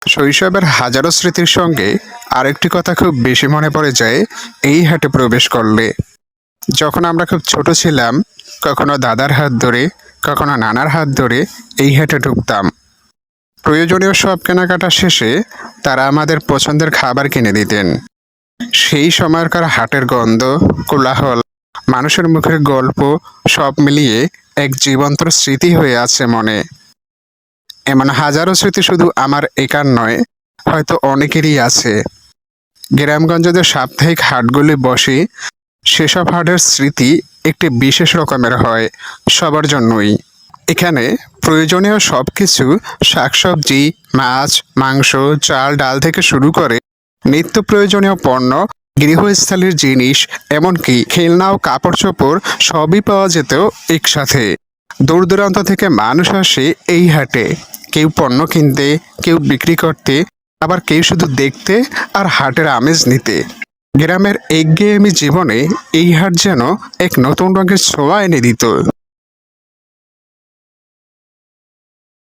শৈশবের হাজারো স্মৃতির সঙ্গে আরেকটি কথা খুব বেশি মনে পড়ে যায় এই হাটে প্রবেশ করলে। যখন আমরা খুব ছোট ছিলাম, কখনো দাদার হাত ধরে, কখনো নানার হাত ধরে এই হাটে ঢুকতাম। প্রয়োজনীয় সব কেনাকাটা শেষে তারা আমাদের পছন্দের খাবার কিনে দিতেন। সেই সময়কার হাটের গন্ধ, কোলাহল, মানুষের মুখের গল্প সব মিলিয়ে এক জীবন্ত স্মৃতি হয়ে আছে মনে। এমন হাজারো স্মৃতি শুধু আমার একার নয়, হয়তো অনেকেরই আছে। গ্রামগঞ্জে যে সাপ্তাহিক হাটগুলি বসে, সেসব হাটের স্মৃতি একটি বিশেষ রকমের হয় সবার জন্যই। এখানে প্রয়োজনীয় সব কিছু, শাকসবজি, মাছ, মাংস, চাল, ডাল থেকে শুরু করে নিত্য প্রয়োজনীয় পণ্য, গৃহস্থালির জিনিস, এমনকি খেলনা ও কাপড় চোপড় সবই পাওয়া যেত একসাথে। দূর দূরান্ত থেকে মানুষ আসে এই হাটে, কেউ পণ্য কিনতে, কেউ বিক্রি করতে, আবার কেউ শুধু দেখতে আর হাটের আমেজ নিতে। গ্রামের একঘেয়েমি জীবনে এই হাট যেন এক নতুন রঙের ছোঁয়া এনে দিত।